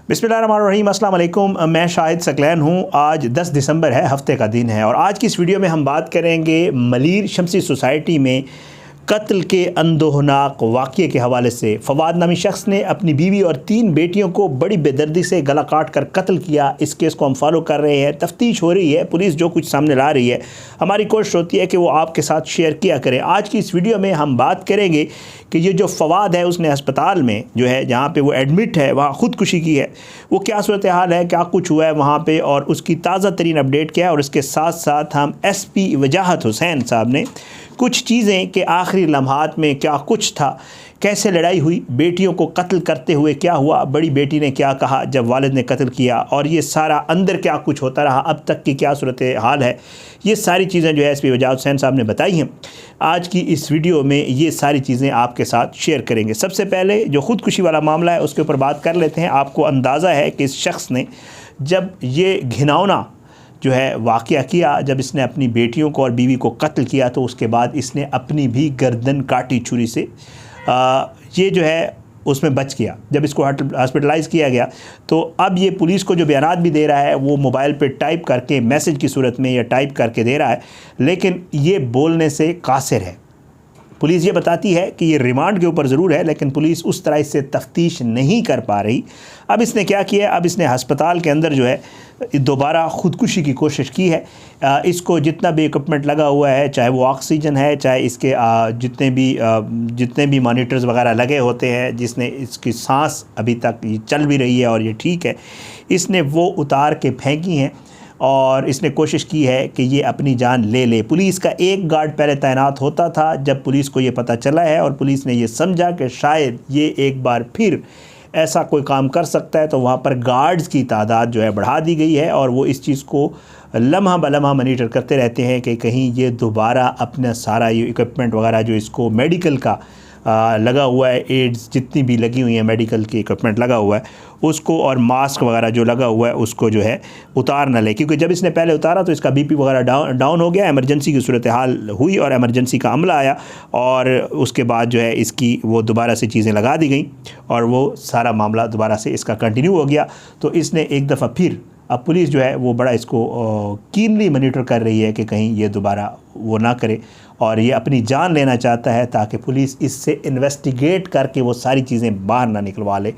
बिस्मिल्लाहिर्रहमानिर्रहीम, अस्सलाम वालेकुम। मैं शाहिद सकलैन हूँ। आज 10 दिसंबर है, हफ्ते का दिन है और आज की इस वीडियो में हम बात करेंगे मलीर शमसी सोसाइटी में कत्ल के अंदोहनाक वाक़ये के हवाले से। फवाद नामी शख्स ने अपनी बीवी और 3 बेटियों को बड़ी बेदर्दी से गला काट कर कत्ल किया। इस केस को हम फॉलो कर रहे हैं, तफ्तीश हो रही है, पुलिस जो कुछ सामने ला रही है हमारी कोशिश होती है कि वो आपके साथ शेयर किया करें। आज की इस वीडियो में हम बात करेंगे कि ये जो फवाद है उसने अस्पताल में जो है जहाँ पे वो एडमिट है वहाँ ख़ुदकुशी की है, वो क्या सूरत हाल है, क्या कुछ हुआ है वहाँ पे और उसकी ताज़ा तरीन अपडेट क्या है। और इसके साथ साथ हम SP वजाहत हुसैन साहब ने कुछ चीज़ें कि आखिरी लम्हात में क्या कुछ था, कैसे लड़ाई हुई, बेटियों को कत्ल करते हुए क्या हुआ, बड़ी बेटी ने क्या कहा जब वालिद ने कत्ल किया, और ये सारा अंदर क्या कुछ होता रहा, अब तक की क्या सूरत हाल है, ये सारी चीज़ें जो है SP वजाहत हुसैन साहब ने बताई हैं। आज की इस वीडियो में ये सारी चीज़ें आपके साथ शेयर करेंगे। सबसे पहले जो ख़ुदकुशी वाला मामला है उसके ऊपर बात कर लेते हैं। आपको अंदाज़ा है कि इस शख्स ने जब ये घिनौना जो है वाक़या किया, जब इसने अपनी बेटियों को और बीवी को कत्ल किया तो उसके बाद इसने अपनी भी गर्दन काटी छुरी से। ये जो है उसमें बच गया। जब इसको हॉस्पिटलाइज़ किया गया तो अब ये पुलिस को जो बयानात भी दे रहा है वो मोबाइल पे टाइप करके मैसेज की सूरत में या टाइप करके दे रहा है, लेकिन ये बोलने से कासिर है। पुलिस ये बताती है कि ये रिमांड के ऊपर ज़रूर है, लेकिन पुलिस उस तरह इससे तफ्तीश नहीं कर पा रही। अब इसने क्या किया, अब इसने अस्पताल के अंदर जो है दोबारा ख़ुदकुशी की कोशिश की है। इसको जितना भी इक्विपमेंट लगा हुआ है, चाहे वो ऑक्सीजन है, चाहे इसके जितने भी मॉनिटर्स वगैरह लगे होते हैं, जिसने इसकी सांस अभी तक ये चल भी रही है और ये ठीक है, इसने वो उतार के फेंकी हैं और इसने कोशिश की है कि ये अपनी जान ले ले। पुलिस का एक गार्ड पहले तैनात होता था, जब पुलिस को ये पता चला है और पुलिस ने ये समझा कि शायद ये एक बार फिर ऐसा कोई काम कर सकता है, तो वहाँ पर गार्ड्स की तादाद जो है बढ़ा दी गई है और वो इस चीज़ को लम्हा बलम्हा मॉनिटर करते रहते हैं कि कहीं ये दोबारा अपना सारा ये इक्विपमेंट वगैरह जो इसको मेडिकल का लगा हुआ है, एड्स जितनी भी लगी हुई हैं, मेडिकल की इक्विपमेंट लगा हुआ है उसको, और मास्क वगैरह जो लगा हुआ है उसको जो है उतार न ले, क्योंकि जब इसने पहले उतारा तो इसका BP वगैरह डाउन हो गया, इमरजेंसी की सूरत हाल हुई और इमरजेंसी का अमला आया और उसके बाद जो है इसकी वो दोबारा से चीज़ें लगा दी गई और वो सारा मामला दोबारा से इसका कंटिन्यू हो गया। तो इसने एक दफ़ा फिर, अब पुलिस जो है वो बड़ा इसको कीनली मॉनिटर कर रही है कि कहीं ये दोबारा वो ना करे, और ये अपनी जान लेना चाहता है ताकि पुलिस इससे इन्वेस्टिगेट करके वो सारी चीज़ें बाहर ना निकलवा ले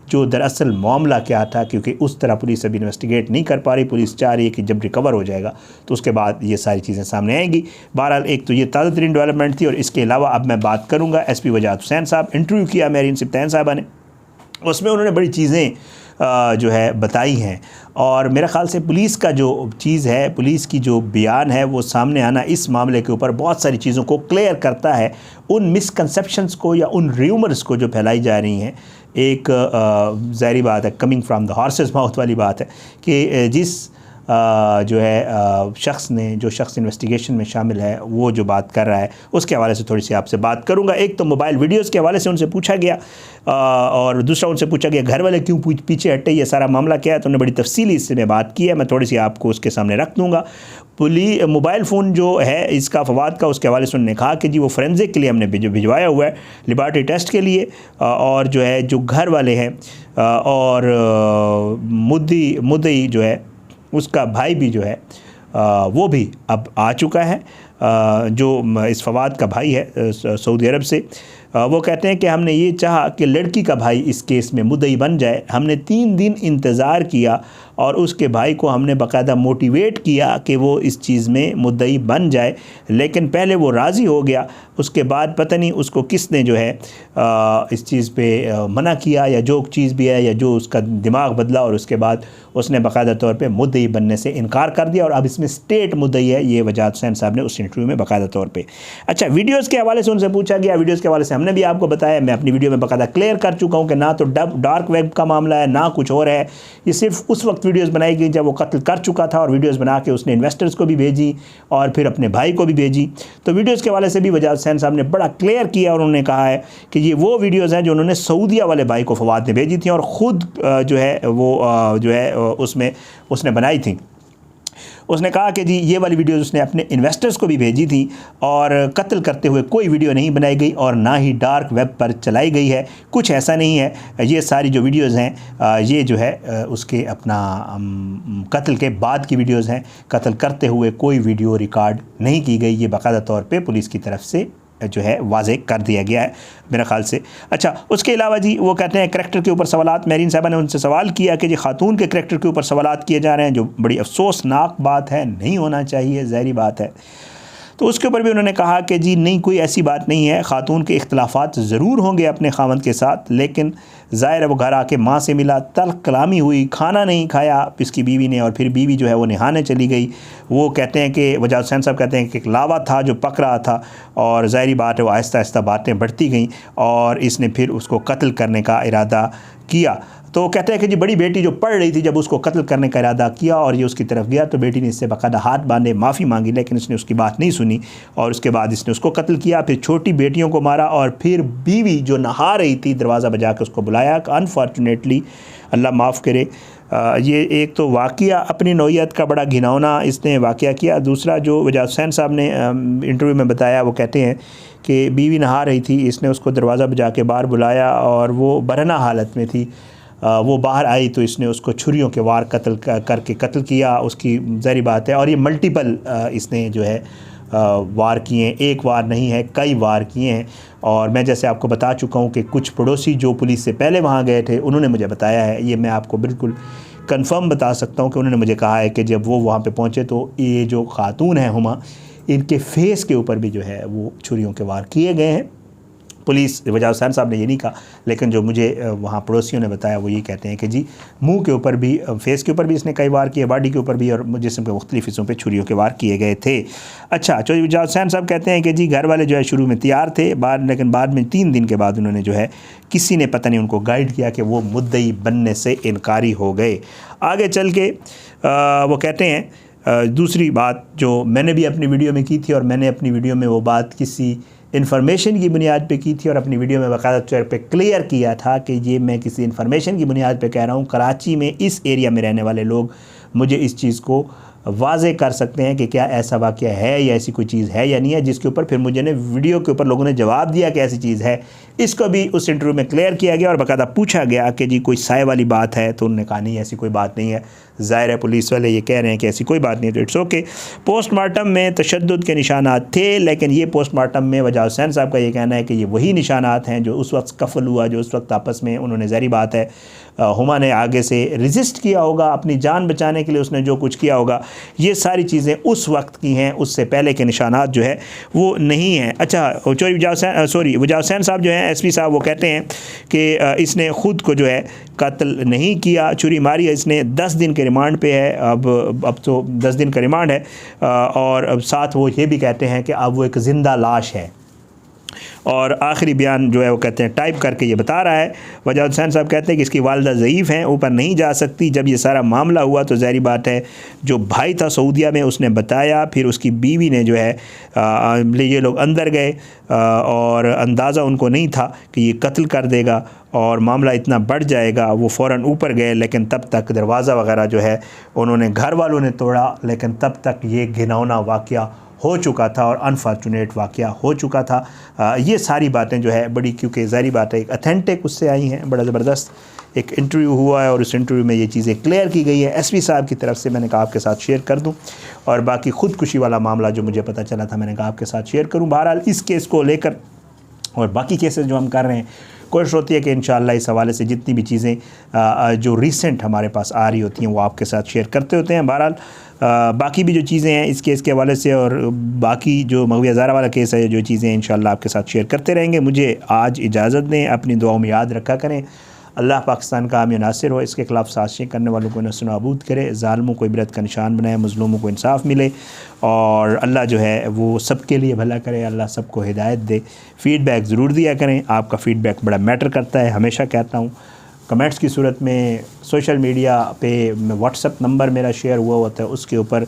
जो दरअसल मामला क्या था, क्योंकि उस तरह पुलिस अभी इन्वेस्टिगेट नहीं कर पा रही। पुलिस चाह रही है कि जब रिकवर हो जाएगा तो उसके बाद ये सारी चीज़ें सामने आएंगी। बहरहाल एक तो ये ताज़ा तरीन डेवलपमेंट थी, और इसके अलावा अब मैं बात करूँगा SP वजाहत हुसैन साहब, इंटरव्यू किया मेरीन सिप्तान साहबा ने, उसमें उन्होंने बड़ी चीज़ें जो है बताई हैं और मेरे ख़्याल से पुलिस का जो चीज़ है, पुलिस की जो बयान है वो सामने आना इस मामले के ऊपर बहुत सारी चीज़ों को क्लियर करता है, उन मिसकंसेप्शंस को या उन र्यूमर्स को जो फैलाई जा रही हैं। एक ज़ाहिर बात है, coming from the horses mouth वाली बात है कि जिस जो है जो शख्स इन्वेस्टिगेशन में शामिल है वो जो बात कर रहा है उसके हवाले से थोड़ी सी आपसे बात करूंगा। एक तो मोबाइल वीडियोस के हवाले से उनसे पूछा गया और दूसरा उनसे पूछा गया घर वाले क्यों पीछे हटे, ये सारा मामला क्या है, तो उन्होंने बड़ी तफसीली इससे मैं बात की है, मैं थोड़ी सी आपको उसके सामने रख दूँगा। मोबाइल फ़ोन जो है इसका फवाद का, उसके हवाले से उन्होंने कहा कि जी वो फोरेंसिक के लिए हमने भिजवाया हुआ है, लेबॉरेटरी टेस्ट के लिए, और जो है जो घर वाले हैं और मुद्दई जो है उसका भाई भी जो है वो भी अब आ चुका है, जो इस फवाद का भाई है सऊदी अरब से। वो कहते हैं कि हमने ये चाहा कि लड़की का भाई इस केस में मुद्दई बन जाए, हमने 3 दिन इंतज़ार किया और उसके भाई को हमने बाकायदा मोटिवेट किया कि वो इस चीज़ में मुद्दई बन जाए, लेकिन पहले वो राज़ी हो गया, उसके बाद पता नहीं उसको किसने जो है इस चीज़ पे मना किया या जो चीज़ भी है या जो उसका दिमाग बदला, और उसके बाद उसने बाकायदा तौर पे मुद्दई बनने से इनकार कर दिया और अब इसमें स्टेट मुद्दई है, ये वजाहत हुसैन साहब ने उस इंटरव्यू में बाकायदा तौर पे। अच्छा, वीडियोज़ के हवाले से उनसे पूछा गया, वीडियोज़ के हवाले से हमने भी आपको बताया, मैं अपनी वीडियो में बाकायदा क्लियर कर चुका हूँ कि ना तो डार्क वेब का मामला है ना कुछ और है, ये सिर्फ उस वक्त वीडियोज़ बनाई गई जब वो कत्ल कर चुका था और वीडियोज़ बना के उसने इन्वेस्टर्स को भी भेजी और फिर अपने भाई को भी भेजी। तो वीडियोज़ के हवाले से भी वजाहत हुसैन साहब ने बड़ा क्लियर किया और उन्होंने कहा है कि ये वो वीडियोज़ हैं जो उन्होंने सऊदिया वाले भाई को फवाद ने भेजी थी और ख़ुद जो है वो जो है उसमें उसने बनाई थी। उसने कहा कि जी ये वाली वीडियोज़ उसने अपने इन्वेस्टर्स को भी भेजी थी और कत्ल करते हुए कोई वीडियो नहीं बनाई गई और ना ही डार्क वेब पर चलाई गई है, कुछ ऐसा नहीं है। ये सारी जो वीडियोज़ हैं ये जो है उसके अपना कत्ल के बाद की वीडियोज़ हैं, कत्ल करते हुए कोई वीडियो रिकॉर्ड नहीं की गई। ये बाकायदा तौर पे पुलिस की तरफ से जो है वाज़े कर दिया गया है मेरे ख़्याल से। अच्छा, उसके अलावा जी वो कहते हैं करैक्टर के ऊपर सवालात, मेरीन साहबा ने उनसे सवाल किया कि जी ख़ातून के करैक्टर के ऊपर सवालात किए जा रहे हैं, जो बड़ी अफसोसनाक बात है, नहीं होना चाहिए, ज़ाहिरी बात है। तो उसके ऊपर भी उन्होंने कहा कि जी नहीं, कोई ऐसी बात नहीं है, ख़ातून के इख्तलाफात ज़रूर होंगे अपने ख़ावंद के साथ, लेकिन ज़ाहिर है वो घर आके माँ से मिला, तल्ख़ कलामी हुई, खाना नहीं खाया इसकी बीवी ने, और फिर बीवी जो है वो नहाने चली गई। वो कहते हैं कि वजाहत हुसैन साहब कहते हैं कि एक लावा था जो पक रहा था, और ज़ाहिरी बात है वो आहिस्ता आहिस्ता बातें बढ़ती गईं और इसने फिर उसको कत्ल करने का इरादा किया। तो कहते हैं कि जी बड़ी बेटी जो पढ़ रही थी, जब उसको कत्ल करने का इरादा किया और ये उसकी तरफ गया तो बेटी ने इससे बाकायदा हाथ बांधे माफ़ी मांगी, लेकिन इसने उसकी बात नहीं सुनी और उसके बाद इसने उसको कत्ल किया। फिर छोटी बेटियों को मारा और फिर बीवी जो नहा रही थी दरवाज़ा बजा के उसको बुलाया। अनफॉर्चुनेटली, अल्लाह माफ़ करे, ये एक तो वाक़या अपनी नौइयत का बड़ा घिनौना इसने वाक़या किया। दूसरा जो वजाहत हुसैन साहब ने इंटरव्यू में बताया, वो कहते हैं कि बीवी नहा रही थी, इसने उसको दरवाज़ा बजा के बाहर बुलाया और वो बरहना हालत में थी। वो बाहर आई तो इसने उसको छुरियों के वार करके कत्ल किया, उसकी ज़ाहिर बात है। और ये मल्टीपल इसने जो है वार किए हैं, एक वार नहीं है, कई वार किए हैं। और मैं जैसे आपको बता चुका हूँ कि कुछ पड़ोसी जो पुलिस से पहले वहाँ गए थे उन्होंने मुझे बताया है, ये मैं आपको बिल्कुल कंफर्म बता सकता हूँ कि उन्होंने मुझे कहा है कि जब वो वहाँ पे पहुँचे तो ये जो ख़ातून है हुमा, इनके फेस के ऊपर भी जो है वो छुरियों के वार किए गए हैं। पुलिस वजाहत हुसैन साहब ने ये नहीं कहा, लेकिन जो मुझे वहाँ पड़ोसियों ने बताया वो ये कहते हैं कि जी मुंह के ऊपर भी, फेस के ऊपर भी इसने कई वार किए, बॉडी के ऊपर भी और जिस्म के मुख्तलिफ हिस्सों पे छुरियों के वार किए गए थे। अच्छा, जो वजाहत हुसैन साहब कहते हैं कि जी घर वाले जो है शुरू में तैयार थे, लेकिन बाद में 3 दिन के बाद उन्होंने जो है किसी ने पता नहीं उनको गाइड किया कि वो मुद्दई बनने से इनकारी हो गए। आगे चल के वो कहते हैं दूसरी बात जो मैंने भी अपनी वीडियो में की थी, और मैंने अपनी वीडियो में वो बात किसी इन्फॉर्मेशन की बुनियाद पे की थी और अपनी वीडियो में बाकायदा तौर पे क्लियर किया था कि ये मैं किसी इन्फॉर्मेशन की बुनियाद पे कह रहा हूँ। कराची में इस एरिया में रहने वाले लोग मुझे इस चीज़ को वाज़े कर सकते हैं कि क्या ऐसा वाक़या है या ऐसी कोई चीज़ है या नहीं है, जिसके ऊपर फिर मुझे ने वीडियो के ऊपर लोगों ने जवाब दिया कि ऐसी चीज़ है। इसको भी उस इंटरव्यू में क्लियर किया गया और बाकायदा पूछा गया कि जी कोई साए वाली बात है, तो उन्होंने कहा नहीं ऐसी कोई बात नहीं है। ज़ाहिर है पुलिस वाले ये कह रहे हैं कि ऐसी कोई बात नहीं है, तो इट्स ओके। पोस्टमार्टम में तशद्दुद के निशानात थे, लेकिन ये पोस्टमार्टम में वजाहत हुसैन साहब का ये कहना है कि ये वही निशानात हैं जो उस वक्त कफल हुआ, जो उस वक्त आपस में उन्होंने, ज़ाहिर बात है हुमा ने आगे से रजिस्ट किया होगा, अपनी जान बचाने के लिए उसने जो कुछ किया होगा, ये सारी चीज़ें उस वक्त की हैं, उससे पहले के निशानात जो है वो नहीं हैं। अच्छा, वजाहत हुसैन साहब जो हैं, एसपी साहब, वो कहते हैं कि इसने ख़ुद को जो है कत्ल नहीं किया, छुरी मारी है इसने। 10 दिन के रिमांड पे है, अब तो 10 दिन का रिमांड है, और अब साथ वो ये भी कहते हैं कि अब वो एक ज़िंदा लाश है। और आखिरी बयान जो है वो कहते हैं टाइप करके ये बता रहा है। वजाहत हुसैन साहब कहते हैं कि इसकी वालदा ज़ईफ़ हैं, ऊपर नहीं जा सकती। जब ये सारा मामला हुआ तो ज़ाहिर बात है जो भाई था सऊदिया में उसने बताया, फिर उसकी बीवी ने जो है ये लोग अंदर गए और अंदाज़ा उनको नहीं था कि ये कत्ल कर देगा और मामला इतना बढ़ जाएगा। वो फ़ौरन ऊपर गए, लेकिन तब तक दरवाज़ा वगैरह जो है उन्होंने घर वालों ने तोड़ा, लेकिन तब तक ये घिनौना वाक़या हो चुका था और अनफॉर्चुनेट वाक़या हो चुका था। ये सारी बातें जो है बड़ी, क्योंकि ज़ाहिर बात है एक अथेंटिक उससे आई हैं, बड़ा ज़बरदस्त एक इंटरव्यू हुआ है और उस इंटरव्यू में ये चीज़ें क्लियर की गई है एसपी साहब की तरफ से। मैंने कहा आपके साथ शेयर कर दूं, और बाकी ख़ुदकुशी वाला मामला जो मुझे पता चला था मैंने कहा आपके साथ शेयर करूँ। बहरहाल इस केस को लेकर और बाकी केसेस जो हम कर रहे हैं, कोशिश होती है कि इंशाअल्लाह इस हवाले से जितनी भी चीज़ें जो रिसेंट हमारे पास आ रही होती हैं वो आपके साथ शेयर करते होते हैं। बहरहाल बाकी भी जो चीज़ें हैं इस केस के हवाले से और बाकी जो मग़वी हज़ारा वाला केस है, जो चीज़ें इंशाअल्लाह आपके साथ शेयर करते रहेंगे। मुझे आज इजाज़त दें, अपनी दुआओं में याद रखा करें। अल्लाह पाकिस्तान का हामी नासिर हो, इसके ख़िलाफ़ साजिशें करने वालों को नस्ल नाबूद करे, ज़ालिमों को इबरत का निशान बनाए, मज़लूमों को इंसाफ मिले, और अल्लाह जो है वो सबके लिए भला करे, अल्लाह सबको हिदायत दे। फ़ीडबैक ज़रूर दिया करें, आपका फ़ीडबैक बड़ा मैटर करता है। हमेशा कहता हूँ कमेंट्स की सूरत में, सोशल मीडिया पे व्हाट्सएप नंबर मेरा शेयर हुआ होता है, उसके ऊपर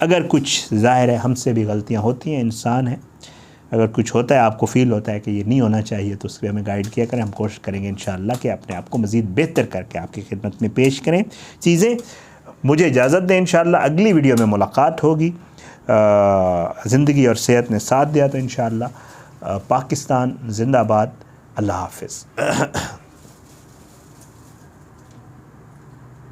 अगर कुछ ज़ाहिर है हमसे भी गलतियाँ होती हैं, इंसान है, अगर कुछ होता है आपको फ़ील होता है कि ये नहीं होना चाहिए तो उसके हमें गाइड किया करें। हम कोशिश करेंगे इंशाअल्लाह कि अपने आप को मज़ीद बेहतर करके आपकी खिदमत में पेश करें। चीज़ें मुझे इजाज़त दें, इंशाअल्लाह अगली वीडियो में मुलाकात होगी। ज़िंदगी और सेहत ने साथ दिया तो इंशाअल्लाह। पाकिस्तान ज़िंदाबाद। अल्लाह हाफ़िज़।